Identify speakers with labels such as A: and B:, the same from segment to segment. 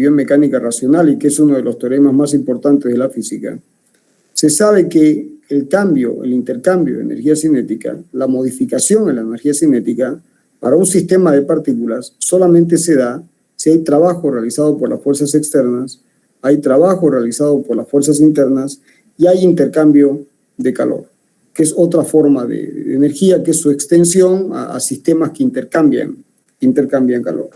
A: en mecánica racional y que es uno de los teoremas más importantes de la física, se sabe que el intercambio de energía cinética, la modificación en la energía cinética para un sistema de partículas solamente se da si hay trabajo realizado por las fuerzas externas, hay trabajo realizado por las fuerzas internas y hay intercambio de calor, que es otra forma de energía, que es su extensión a sistemas que intercambian calor.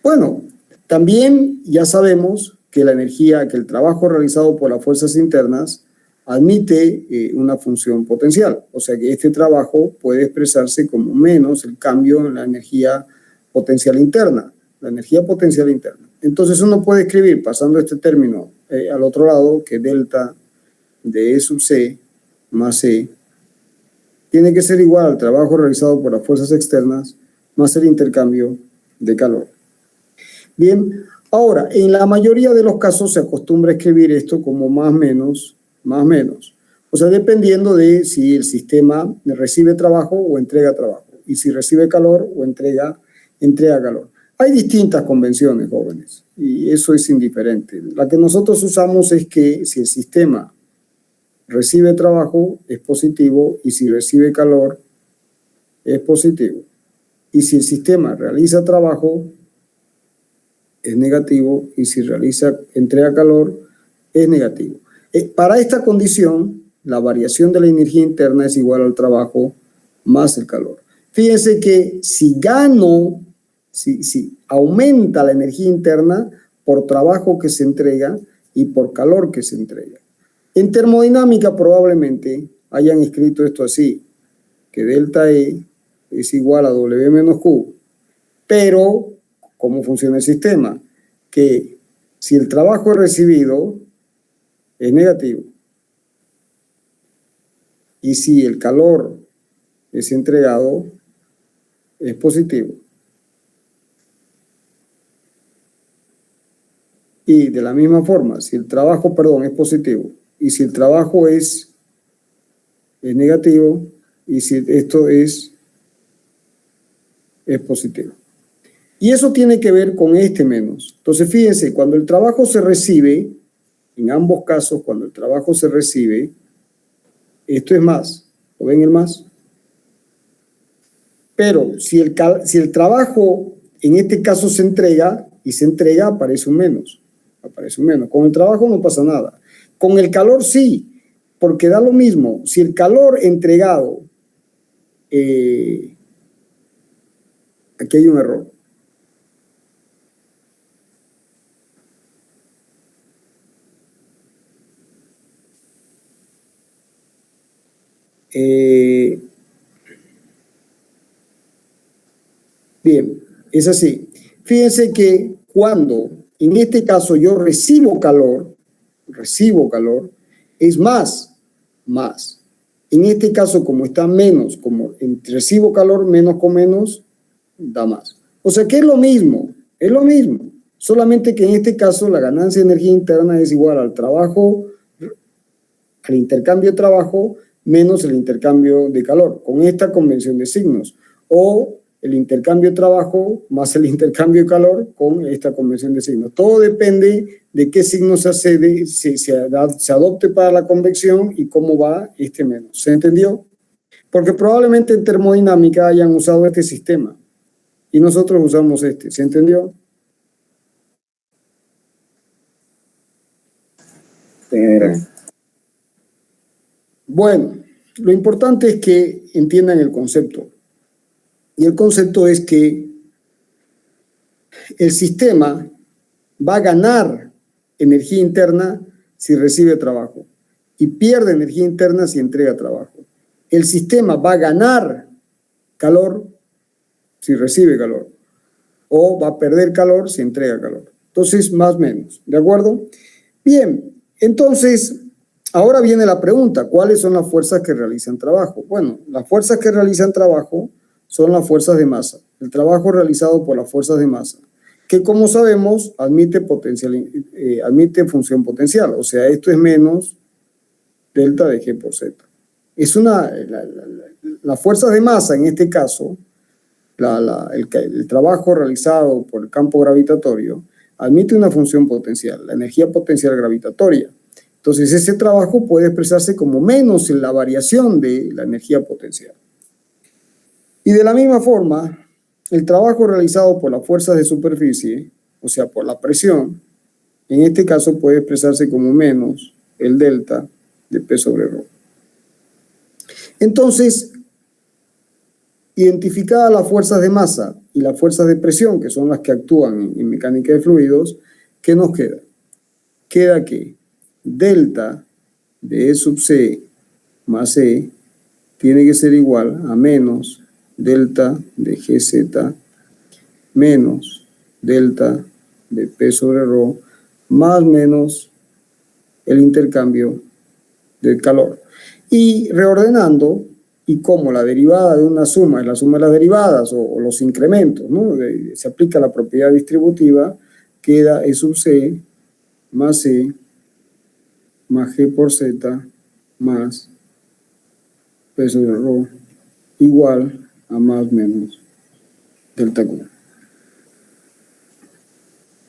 A: Bueno, también ya sabemos que la energía, que el trabajo realizado por las fuerzas internas admite una función potencial, o sea que este trabajo puede expresarse como menos el cambio en la energía potencial interna, Entonces uno puede escribir, pasando este término al otro lado, que delta de E sub C más E tiene que ser igual al trabajo realizado por las fuerzas externas más el intercambio de calor. Bien, ahora, en la mayoría de los casos se acostumbra a escribir esto como más menos. O sea, dependiendo de si el sistema recibe trabajo o entrega trabajo, y si recibe calor o entrega calor. Hay distintas convenciones, jóvenes, y eso es indiferente. La que nosotros usamos es que si el sistema recibe trabajo, es positivo, y si recibe calor, es positivo. Y si el sistema realiza trabajo, es negativo, y si entrega calor, es negativo. Para esta condición, la variación de la energía interna es igual al trabajo más el calor. Fíjense que si aumenta la energía interna por trabajo que se entrega y por calor que se entrega. En termodinámica probablemente hayan escrito esto así, que delta E es igual a W menos Q. Pero, ¿cómo funciona el sistema? Que si el trabajo es recibido, es negativo. Y si el calor es entregado, es positivo. Y de la misma forma, si el trabajo, es positivo, y si el trabajo es negativo, y si esto es positivo. Y eso tiene que ver con este menos. Entonces, fíjense, cuando el trabajo se recibe, en ambos casos, cuando el trabajo se recibe, esto es más. ¿Lo ven el más? Pero si el trabajo en este caso se entrega, aparece un menos. Con el trabajo no pasa nada. Con el calor sí, porque da lo mismo. Si el calor entregado, aquí hay un error. Bien, es así. Fíjense que cuando en este caso yo recibo calor, es más. En este caso, como está menos, como recibo calor, menos con menos, da más. O sea que es lo mismo. Solamente que en este caso la ganancia de energía interna es igual al trabajo, al intercambio de trabajo, menos el intercambio de calor, con esta convención de signos. O el intercambio de trabajo más el intercambio de calor con esta convención de signos. Todo depende de qué signo se adopte para la convección y cómo va este menos. ¿Se entendió? Porque probablemente en termodinámica hayan usado este sistema y nosotros usamos este. ¿Se entendió? Bueno, lo importante es que entiendan el concepto. Y el concepto es que el sistema va a ganar energía interna si recibe trabajo y pierde energía interna si entrega trabajo. El sistema va a ganar calor si recibe calor o va a perder calor si entrega calor. Entonces, más o menos, ¿de acuerdo? Bien, entonces, ahora viene la pregunta, ¿cuáles son las fuerzas que realizan trabajo? Bueno, las fuerzas que realizan trabajo son las fuerzas de masa, el trabajo realizado por las fuerzas de masa, que como sabemos admite función potencial, o sea, esto es menos delta de G por Z. Es las fuerzas de masa en este caso, el trabajo realizado por el campo gravitatorio, admite una función potencial, la energía potencial gravitatoria. Entonces, ese trabajo puede expresarse como menos en la variación de la energía potencial. Y de la misma forma, el trabajo realizado por las fuerzas de superficie, o sea, por la presión, en este caso puede expresarse como menos el delta de P sobre ρ. Entonces, identificadas las fuerzas de masa y las fuerzas de presión, que son las que actúan en mecánica de fluidos, ¿qué nos queda? Queda que delta de E sub C más E tiene que ser igual a menos delta de GZ menos delta de P sobre ρ más menos el intercambio del calor. Y reordenando, y como la derivada de una suma es la suma de las derivadas o los incrementos, ¿no? Se aplica la propiedad distributiva, queda E sub C más E más G por Z más P sobre ρ igual a más menos delta Q.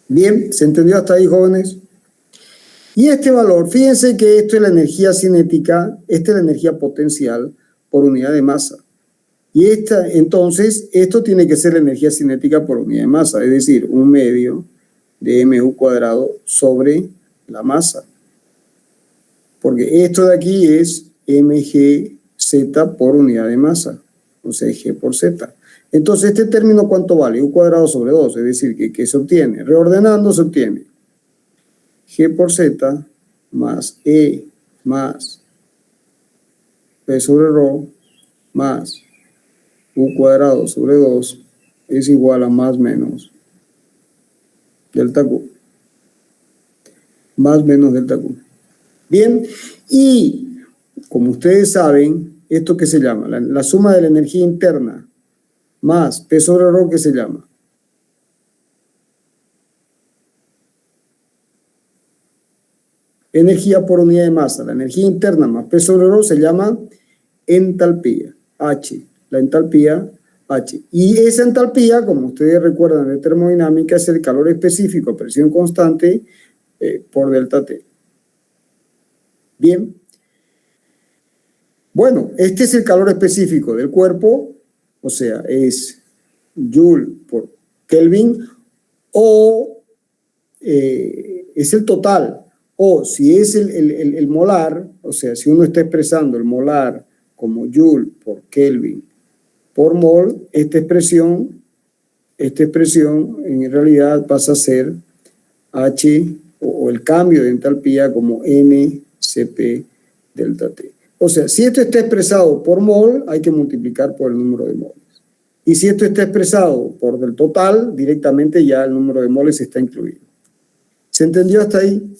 A: Bien, ¿se entendió hasta ahí, jóvenes? Y este valor, fíjense que esto es la energía cinética, esta es la energía potencial por unidad de masa. Y entonces, esto tiene que ser la energía cinética por unidad de masa, es decir, 1/2 de mu cuadrado sobre la masa. Porque esto de aquí es mgz por unidad de masa, o sea, g por z. Entonces, ¿este término cuánto vale? U cuadrado sobre 2, es decir, que se obtiene. Reordenando se obtiene g por z más e más p sobre ρ más u cuadrado sobre 2 es igual a más menos delta Q. Más menos delta Q. Bien, y como ustedes saben, ¿esto qué se llama? La suma de la energía interna más P sobre ρ, ¿qué se llama? Energía por unidad de masa. La energía interna más P sobre ρ se llama entalpía, H. La entalpía, H. Y esa entalpía, como ustedes recuerdan de termodinámica, es el calor específico a presión constante por delta T. Bien. Bueno, este es el calor específico del cuerpo, o sea, es Joule por Kelvin, o es el total, o si es el molar, o sea, si uno está expresando el molar como Joule por Kelvin por mol, esta expresión en realidad pasa a ser H, o el cambio de entalpía como NCP delta T. O sea, si esto está expresado por mol, hay que multiplicar por el número de moles. Y si esto está expresado por del total, directamente ya el número de moles está incluido. ¿Se entendió hasta ahí?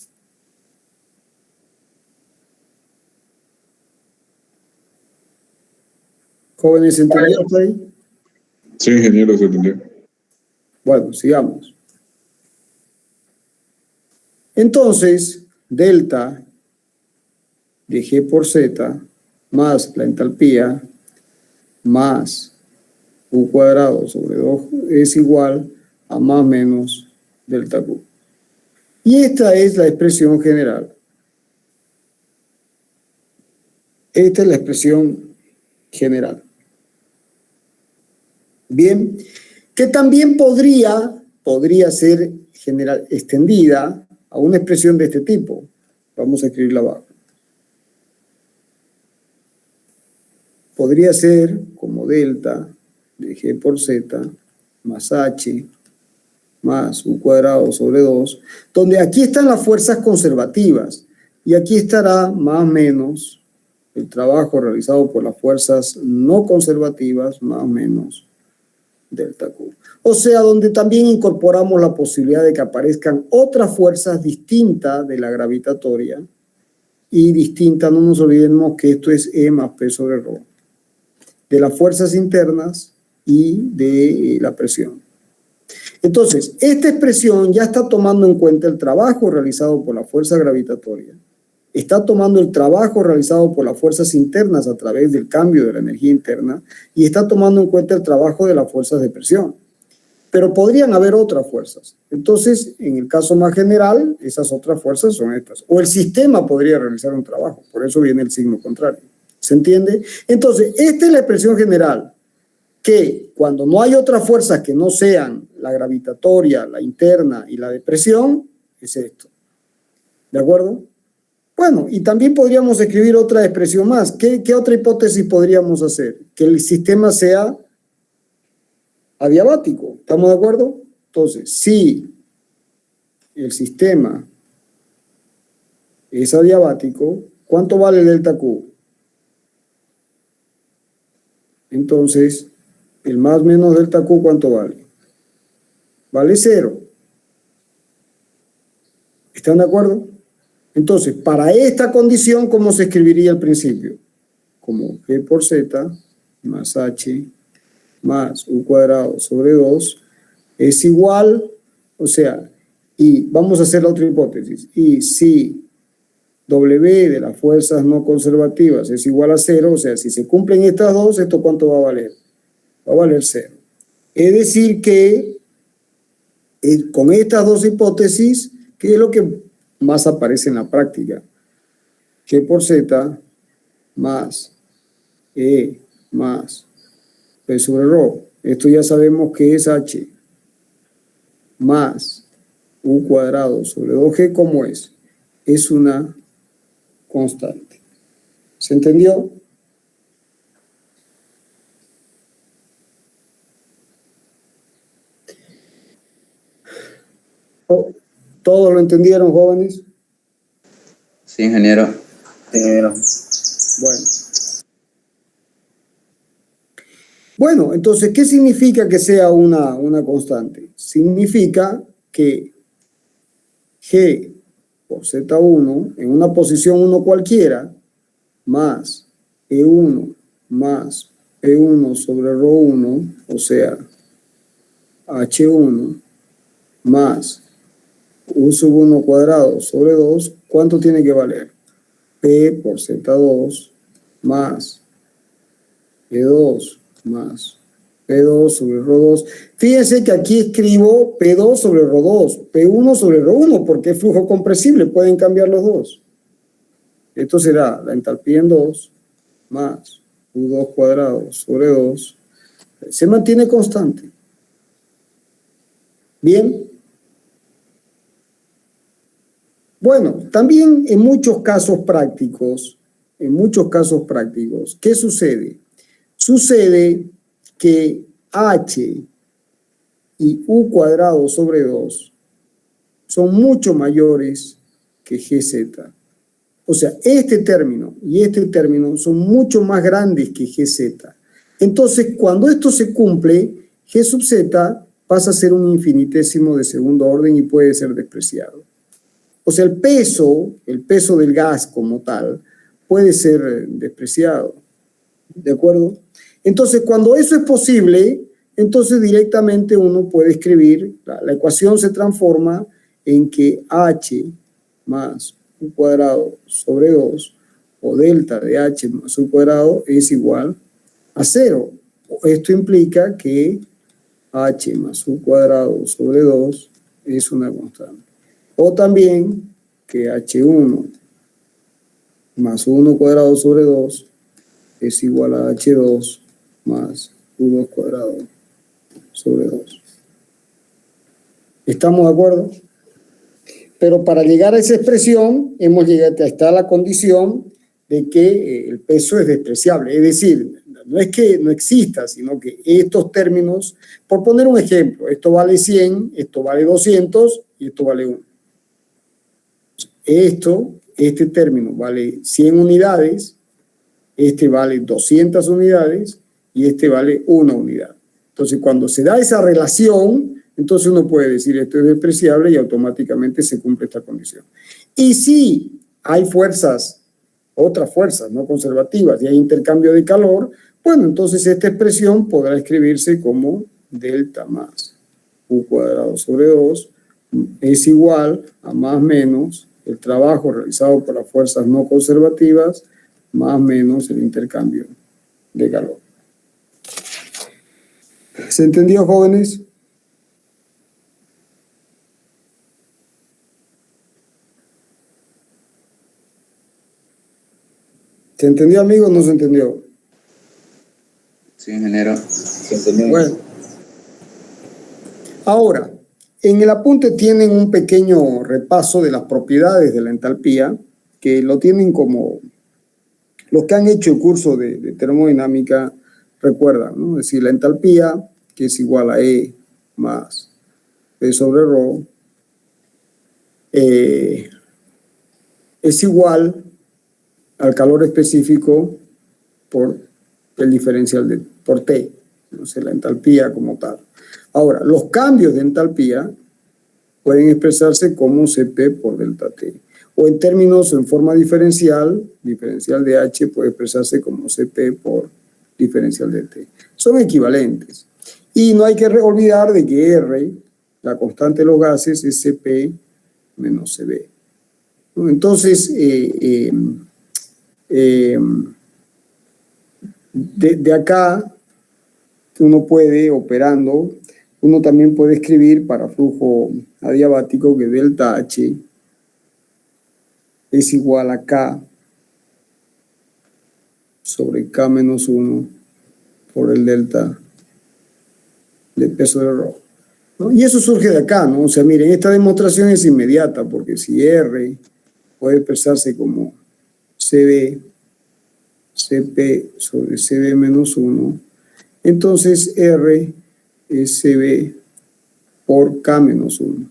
A: Jóvenes, ¿se entendió hasta ahí?
B: Sí, ingeniero, se entendió.
A: Bueno, sigamos. Entonces, delta de G por Z más la entalpía más U cuadrado sobre 2 es igual a más menos delta Q. Y esta es la expresión general. Esta es la expresión general. Bien, que también podría ser general, extendida a una expresión de este tipo. Vamos a escribirla abajo. Podría ser como delta de G por Z más H más U cuadrado sobre 2, donde aquí están las fuerzas conservativas y aquí estará más o menos el trabajo realizado por las fuerzas no conservativas más o menos delta Q. O sea, donde también incorporamos la posibilidad de que aparezcan otras fuerzas distintas de la gravitatoria y distintas, no nos olvidemos que esto es E más P sobre ρ, de las fuerzas internas y de la presión. Entonces, esta expresión ya está tomando en cuenta el trabajo realizado por la fuerza gravitatoria, está tomando el trabajo realizado por las fuerzas internas a través del cambio de la energía interna y está tomando en cuenta el trabajo de las fuerzas de presión. Pero podrían haber otras fuerzas. Entonces, en el caso más general, esas otras fuerzas son estas. O el sistema podría realizar un trabajo, por eso viene el signo contrario. ¿Se entiende? Entonces, esta es la expresión general, que cuando no hay otras fuerzas que no sean la gravitatoria, la interna y la de presión, es esto. ¿De acuerdo? Bueno, y también podríamos escribir otra expresión más. ¿Qué otra hipótesis podríamos hacer? Que el sistema sea adiabático. ¿Estamos de acuerdo? Entonces, si el sistema es adiabático, ¿cuánto vale el delta Q? Entonces, el más menos delta Q, ¿cuánto vale? Vale 0. ¿Están de acuerdo? Entonces, para esta condición, ¿cómo se escribiría al principio? Como G por Z más H más U cuadrado sobre 2 es igual, o sea, y vamos a hacer la otra hipótesis. Y si W de las fuerzas no conservativas es igual a 0, o sea, si se cumplen estas dos, ¿esto cuánto va a valer? Va a valer 0. Es decir que con estas dos hipótesis, ¿qué es lo que más aparece en la práctica? G por Z más E más P sobre ρ. Esto ya sabemos que es H más U cuadrado sobre 2G. ¿Cómo es? Es una constante. ¿Se entendió? ¿Todos lo entendieron, jóvenes?
C: Sí, ingeniero.
A: Bueno. Bueno, entonces, ¿qué significa que sea una constante? Significa que G por Z1 en una posición 1 cualquiera más E1 más P1 sobre ρ1, o sea, H1 más U sub 1 cuadrado sobre 2, ¿cuánto tiene que valer? P por Z2 más P2 más P2 sobre ρ2. Fíjense que aquí escribo P2 sobre ρ2, P1 sobre ρ1, porque es flujo compresible, pueden cambiar los dos. Esto será la entalpía en 2 más U2 cuadrado sobre 2. Se mantiene constante. Bien. Bueno, también en muchos casos prácticos, ¿qué sucede? Sucede que H y U cuadrado sobre 2 son mucho mayores que GZ. O sea, este término y este término son mucho más grandes que GZ. Entonces, cuando esto se cumple, G sub Z pasa a ser un infinitésimo de segundo orden y puede ser despreciado. O sea, el peso del gas como tal puede ser despreciado. ¿De acuerdo? Entonces, cuando eso es posible, entonces directamente uno puede escribir, la ecuación se transforma en que H más U cuadrado sobre 2 o delta de H más U cuadrado es igual a 0. Esto implica que H más U cuadrado sobre 2 es una constante. O también que H1 más U1 cuadrado sobre 2 es igual a H2 más U2 cuadrado sobre 2. ¿Estamos de acuerdo? Pero para llegar a esa expresión hemos llegado hasta la condición de que el peso es despreciable. Es decir, no es que no exista, sino que estos términos, por poner un ejemplo, esto vale 100, esto vale 200 y esto vale 1. Este término vale 100 unidades, este vale 200 unidades y este vale 1 unidad. Entonces, cuando se da esa relación, entonces uno puede decir esto es despreciable y automáticamente se cumple esta condición. Y si hay fuerzas, otras fuerzas no conservativas y hay intercambio de calor, bueno, entonces esta expresión podrá escribirse como delta más U cuadrado sobre 2 es igual a más menos el trabajo realizado por las fuerzas no conservativas más menos el intercambio de calor. ¿Se entendió, jóvenes? ¿Se entendió, amigo, o no se entendió?
C: Sí, ingeniero. Se entendió.
A: Bueno. Ahora, en el apunte tienen un pequeño repaso de las propiedades de la entalpía, que lo tienen como los que han hecho el curso de termodinámica recuerdan, ¿no? Es decir, la entalpía, que es igual a E más P sobre Rho, es igual al calor específico por el diferencial por T, no sé, la entalpía como tal. Ahora, los cambios de entalpía pueden expresarse como Cp por delta T. O en términos en forma diferencial de H puede expresarse como Cp por diferencial de T. Son equivalentes. Y no hay que olvidar de que R, la constante de los gases, es Cp menos Cv. Entonces, de acá, uno puede, operando, uno también puede escribir para flujo adiabático que delta H es igual a K sobre K menos 1 por el delta de P sobre Rho, ¿no? Y eso surge de acá, ¿no? O sea, miren, esta demostración es inmediata, porque si R puede expresarse como Cp sobre Cv menos 1, entonces R es Cv por K menos 1.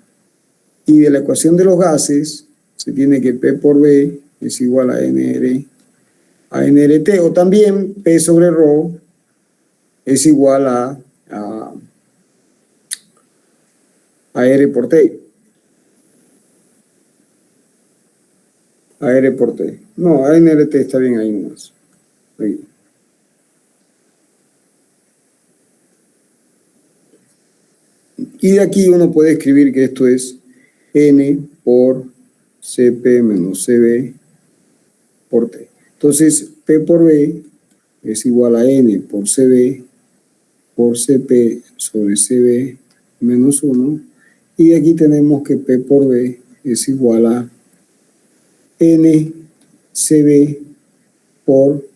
A: Y de la ecuación de los gases se tiene que P por B es igual a NRT, o también P sobre Rho es igual a R por T. A R por T. No, a NRT está bien ahí nomás. Ahí. Y de aquí uno puede escribir que esto es N por Cp menos Cv por T. Entonces, P por B es igual a N por Cv por Cp sobre Cv menos 1. Y de aquí tenemos que P por B es igual a N Cv por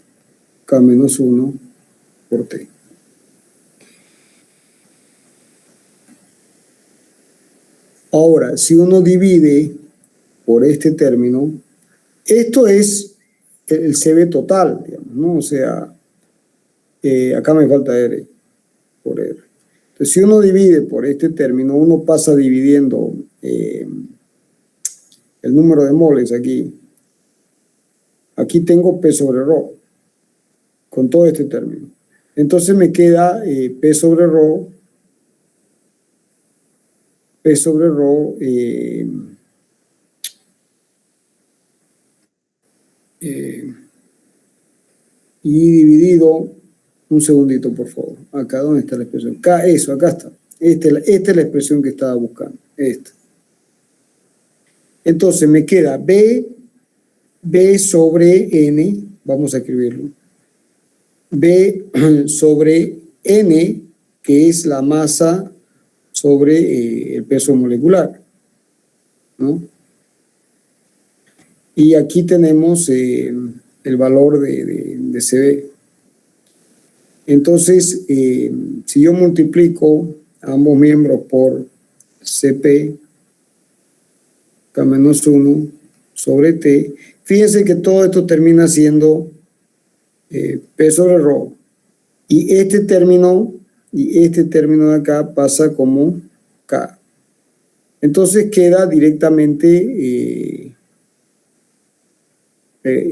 A: K menos 1 por T. Ahora, si uno divide por este término, esto es el Cv total, digamos, ¿no? O sea, acá me falta R por R. Entonces, si uno divide por este término, uno pasa dividiendo el número de moles aquí. Aquí tengo P sobre Rho con todo este término. Entonces me queda P sobre Rho y dividido, un segundito por favor, acá donde está la expresión, acá, eso, acá está, esta es la expresión que estaba buscando, esta. Entonces me queda B sobre N, vamos a escribirlo, B sobre N, que es la masa sobre el peso molecular, ¿no? Y aquí tenemos el valor de Cv. Entonces, si yo multiplico ambos miembros por Cp, K menos 1 sobre T, fíjense que todo esto termina siendo P sobre Rho. Y este término de acá pasa como K. Entonces queda directamente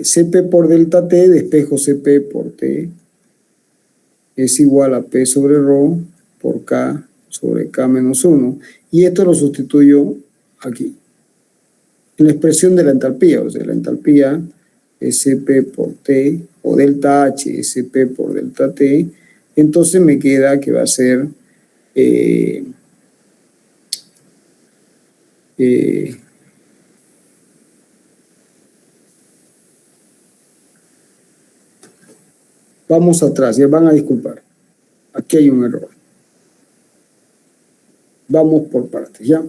A: Cp por delta T, despejo Cp por T, es igual a P sobre Rho por K sobre K menos 1. Y esto lo sustituyo aquí, en la expresión de la entalpía. O sea, la entalpía es Cp por T, o delta H es Cp por delta T. Entonces me queda que va a ser vamos atrás, ya van a disculpar. Aquí hay un error. Vamos por partes, ¿ya?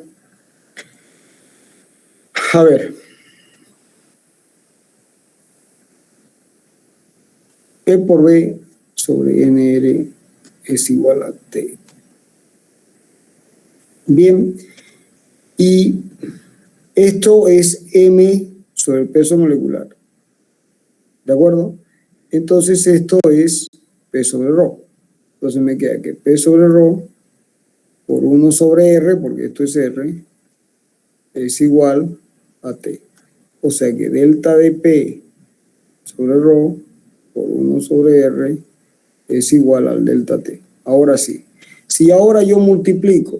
A: A ver. P por B sobre NR es igual a T. Bien, y esto es M sobre el peso molecular. ¿De acuerdo? Entonces esto es P sobre ρ. Entonces me queda que P sobre ρ por 1 sobre R, porque esto es R, es igual a T. O sea que delta de P sobre ρ por 1 sobre R es igual al delta T. Ahora sí, si ahora yo multiplico,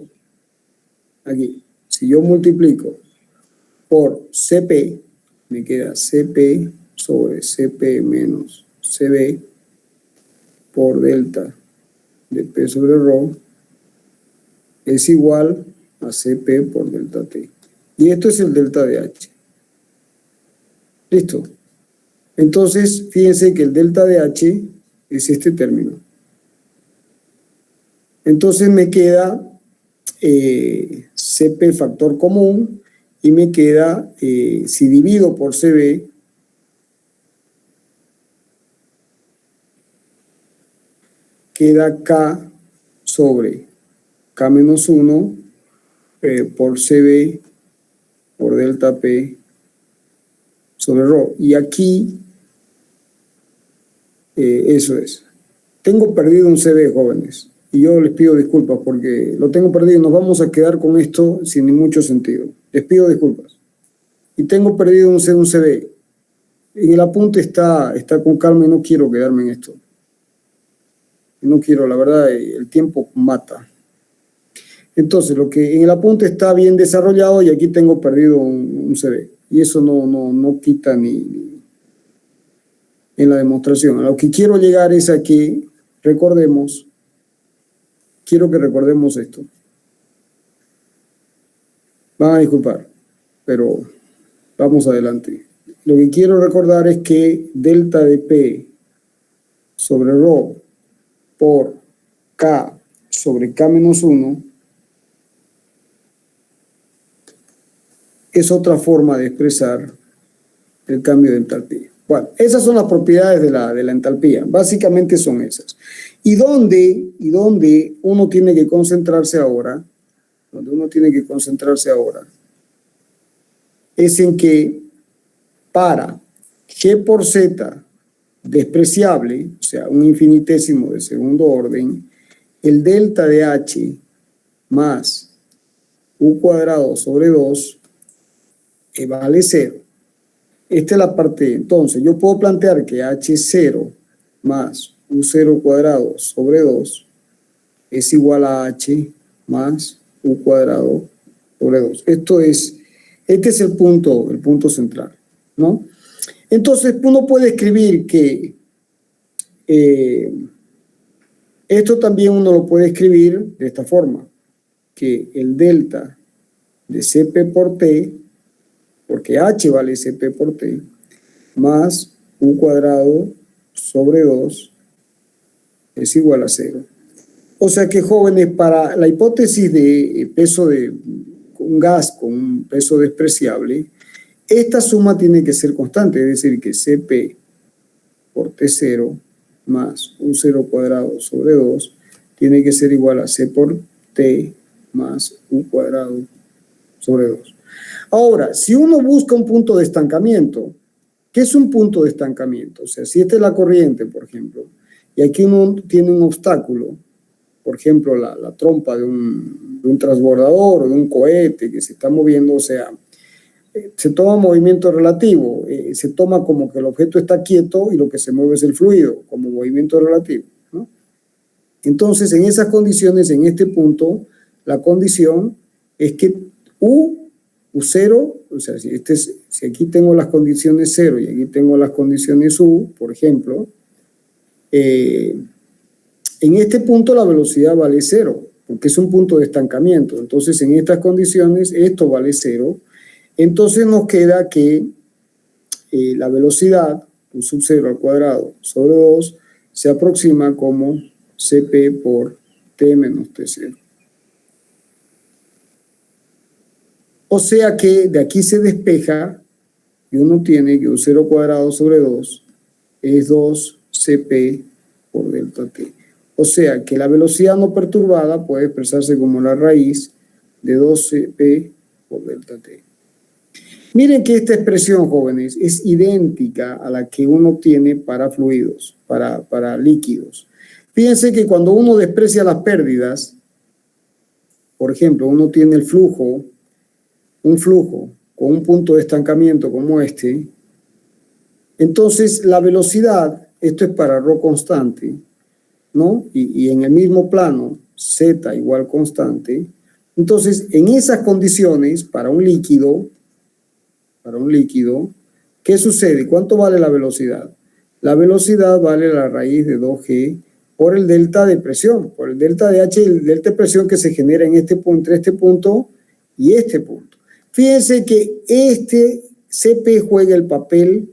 A: aquí, si yo multiplico por CP, me queda CP sobre CP menos CB por delta de P sobre ρ es igual a CP por delta T. Y esto es el delta de H. ¿Listo? Entonces, fíjense que el delta de H es este término. Entonces me queda CP factor común y me queda, si divido por CB, queda K sobre K menos 1 por CB por delta P sobre ρ. Y aquí, eso es. Tengo perdido un CB, jóvenes. Y yo les pido disculpas porque lo tengo perdido. Nos vamos a quedar con esto sin ni mucho sentido. Les pido disculpas. Y tengo perdido un CB. En el apunte está con calma y no quiero quedarme en esto. No quiero, la verdad, el tiempo mata. Entonces, lo que en el apunte está bien desarrollado y aquí tengo perdido un CB. Y eso no quita ni en la demostración. A lo que quiero llegar es a que recordemos, quiero que recordemos esto. Van a disculpar, pero vamos adelante. Lo que quiero recordar es que delta de P sobre ρ por K sobre K menos 1 es otra forma de expresar el cambio de entalpía. Bueno, esas son las propiedades de la entalpía. Básicamente son esas. ¿Y dónde uno tiene que concentrarse ahora? Donde uno tiene que concentrarse ahora es en que para G por Z despreciable, o sea, un infinitésimo de segundo orden, el delta de H más U cuadrado sobre 2 vale 0. Esta es la parte. Entonces, yo puedo plantear que H0 más U0 cuadrado sobre 2 es igual a H más U cuadrado sobre 2. Este es el punto central, ¿no? Entonces, uno puede escribir que esto también uno lo puede escribir de esta forma, que el delta de CP por T, porque H vale CP por T, más U cuadrado sobre 2 es igual a 0. O sea que, jóvenes, para la hipótesis de peso de un gas con un peso despreciable, esta suma tiene que ser constante, es decir, que CP por T0 más U0 cuadrado sobre 2 tiene que ser igual a C por T más U cuadrado sobre 2. Ahora, si uno busca un punto de estancamiento, ¿qué es un punto de estancamiento? O sea, si esta es la corriente, por ejemplo, y aquí uno tiene un obstáculo, por ejemplo, la trompa de un transbordador o de un cohete que se está moviendo, o sea, se toma movimiento relativo, se toma como que el objeto está quieto y lo que se mueve es el fluido, como movimiento relativo, ¿no? Entonces, en esas condiciones, en este punto, la condición es que U0, o sea, si aquí tengo las condiciones 0 y aquí tengo las condiciones U, por ejemplo, en este punto la velocidad vale 0, porque es un punto de estancamiento. Entonces, en estas condiciones, esto vale 0. Entonces nos queda que la velocidad, U sub 0 al cuadrado sobre 2, se aproxima como CP por T menos T0. O sea que de aquí se despeja y uno tiene que U0 cuadrado sobre 2 es 2 CP por delta T. O sea que la velocidad no perturbada puede expresarse como la raíz de 2CP por delta T. Miren que esta expresión, jóvenes, es idéntica a la que uno obtiene para fluidos, para líquidos. Fíjense que cuando uno desprecia las pérdidas, por ejemplo, uno tiene el flujo, un flujo con un punto de estancamiento como este, entonces la velocidad, esto es para ρ constante, ¿no? Y en el mismo plano, z igual constante. Entonces, en esas condiciones, para un líquido, ¿qué sucede? ¿Cuánto vale la velocidad? La velocidad vale la raíz de 2G por el delta de presión, por el delta de H y el delta de presión que se genera en este punto, entre este punto y este punto. Fíjense que este CP juega el papel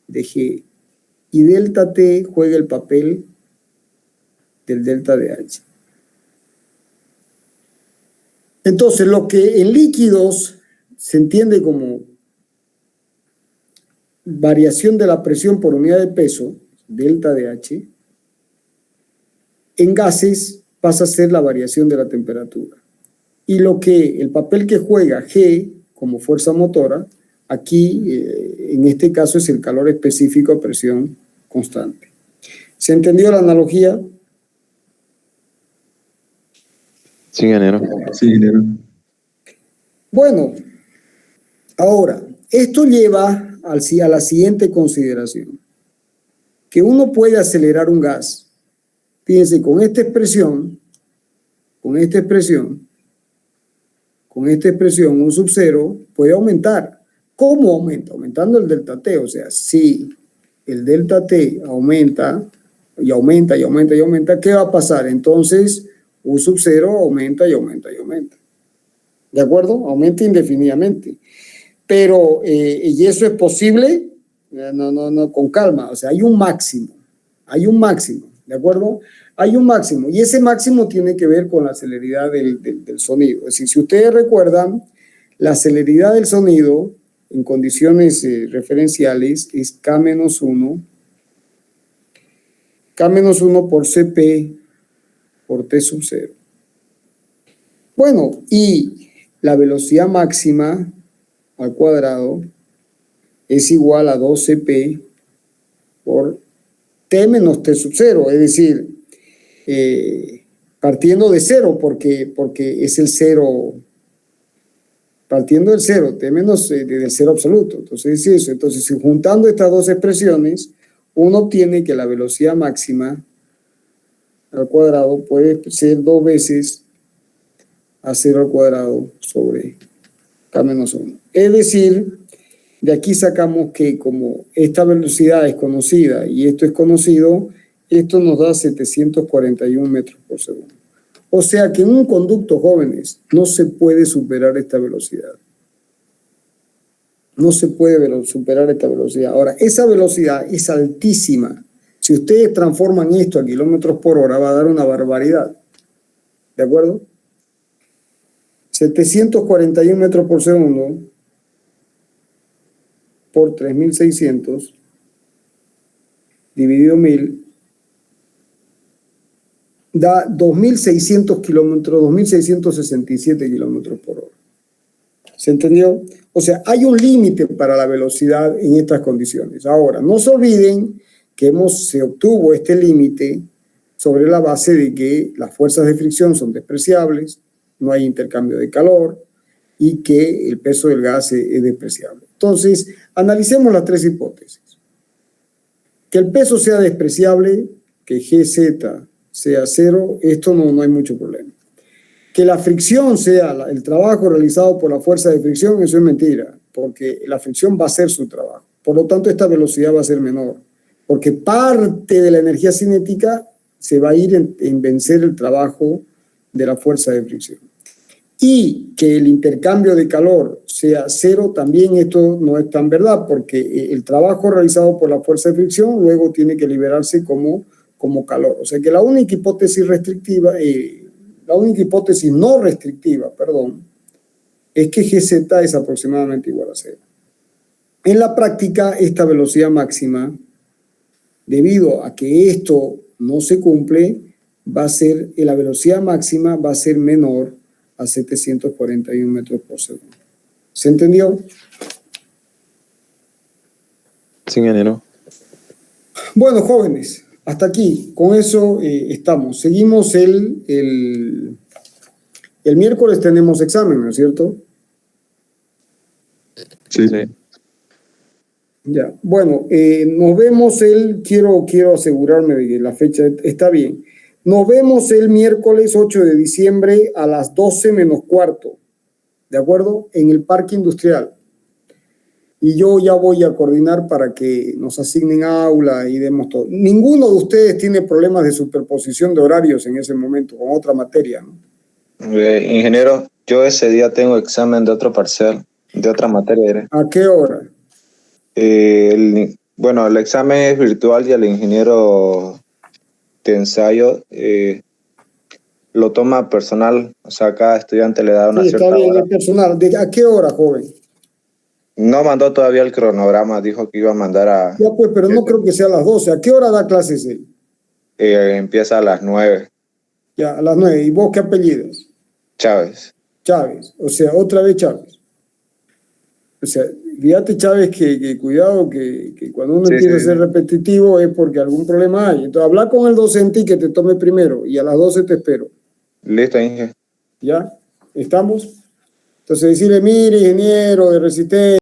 A: de G y delta T juega el papel del delta de H. Entonces, lo que en líquidos se entiende como variación de la presión por unidad de peso, delta de H, en gases pasa a ser la variación de la temperatura. Y el papel que juega G como fuerza motora, aquí en este caso es el calor específico a presión constante. ¿Se entendió la analogía?
D: Sí, ingeniero.
B: Sí, ingeniero.
A: Bueno, ahora, esto lleva a la siguiente consideración, que uno puede acelerar un gas. Fíjense, con esta expresión, un sub-0 puede aumentar. ¿Cómo aumenta? Aumentando el delta T. O sea, si el delta T aumenta, ¿qué va a pasar? Entonces, un sub-0 aumenta y aumenta y aumenta. ¿De acuerdo? Aumenta indefinidamente. Pero, ¿y eso es posible? No, con calma. O sea, hay un máximo, ¿de acuerdo? Hay un máximo, y ese máximo tiene que ver con la celeridad del sonido. Es decir, si ustedes recuerdan, la celeridad del sonido en condiciones referenciales es K-1 por CP por T sub 0. Bueno, y la velocidad máxima al cuadrado es igual a 2CP por T menos T sub 0, es decir, partiendo de cero, porque es el cero, partiendo del cero, T menos del cero absoluto. Entonces es eso. Entonces, juntando estas dos expresiones, uno obtiene que la velocidad máxima al cuadrado puede ser 2 veces a 0 al cuadrado sobre K menos 1. Es decir, de aquí sacamos que como esta velocidad es conocida y esto es conocido, esto nos da 741 metros por segundo. O sea que en un conducto, jóvenes, no se puede superar esta velocidad. No se puede superar esta velocidad. Ahora, esa velocidad es altísima. Si ustedes transforman esto a kilómetros por hora, va a dar una barbaridad. ¿De acuerdo? 741 metros por segundo por 3600 dividido 1000 da 2600 kilómetros, 2667 kilómetros por hora. ¿Se entendió? O sea, hay un límite para la velocidad en estas condiciones. Ahora, no se olviden que se obtuvo este límite sobre la base de que las fuerzas de fricción son despreciables, no hay intercambio de calor y que el peso del gas es despreciable. Entonces, analicemos las tres hipótesis. Que el peso sea despreciable, que GZ sea cero, esto no hay mucho problema. Que la fricción sea el trabajo realizado por la fuerza de fricción, eso es mentira, porque la fricción va a hacer su trabajo. Por lo tanto, esta velocidad va a ser menor, porque parte de la energía cinética se va a ir en vencer el trabajo de la fuerza de fricción. Y que el intercambio de calor sea cero, también esto no es tan verdad, porque el trabajo realizado por la fuerza de fricción luego tiene que liberarse como calor. O sea que la única hipótesis no restrictiva, es que GZ es aproximadamente igual a cero. En la práctica, esta velocidad máxima debido a que esto no se cumple, va a ser, la velocidad máxima va a ser menor a 741 metros por segundo. ¿Se entendió?
D: Sí, ingeniero.
A: Bueno, jóvenes, hasta aquí. Con eso estamos. Seguimos el miércoles tenemos examen, ¿no es cierto?
B: Sí.
A: Ya. Bueno, nos vemos quiero asegurarme de que la fecha está bien. Nos vemos el miércoles 8 de diciembre a las 12 menos cuarto, ¿de acuerdo? En el Parque Industrial. Y yo ya voy a coordinar para que nos asignen aula y demos todo. Ninguno de ustedes tiene problemas de superposición de horarios en ese momento con otra materia, ¿no?
E: Ingeniero, yo ese día tengo examen de otro parcial, de otra materia.
A: ¿A qué hora?
E: Bueno, el examen es virtual y el ingeniero de ensayo lo toma personal, o sea, cada estudiante le da una
A: Sí,
E: cierta
A: está bien,
E: hora.
A: el personal. ¿A qué hora, joven?
E: No mandó todavía el cronograma, dijo que iba a mandar a...
A: Ya pues, pero no creo que sea a las 12. ¿A qué hora da clases él?
E: Empieza a las 9.
A: Ya, a las 9. ¿Y vos qué apellidas?
E: Chávez.
A: Chávez. O sea, otra vez Chávez. O sea, fíjate, Chávez, que cuidado, que cuando uno empieza a ser repetitivo es porque algún problema hay. Entonces, habla con el docente y que te tome primero. Y a las 12 te espero.
E: Listo, Inge.
A: ¿Ya? ¿Estamos? Entonces, decirle, mire, ingeniero de resistencia.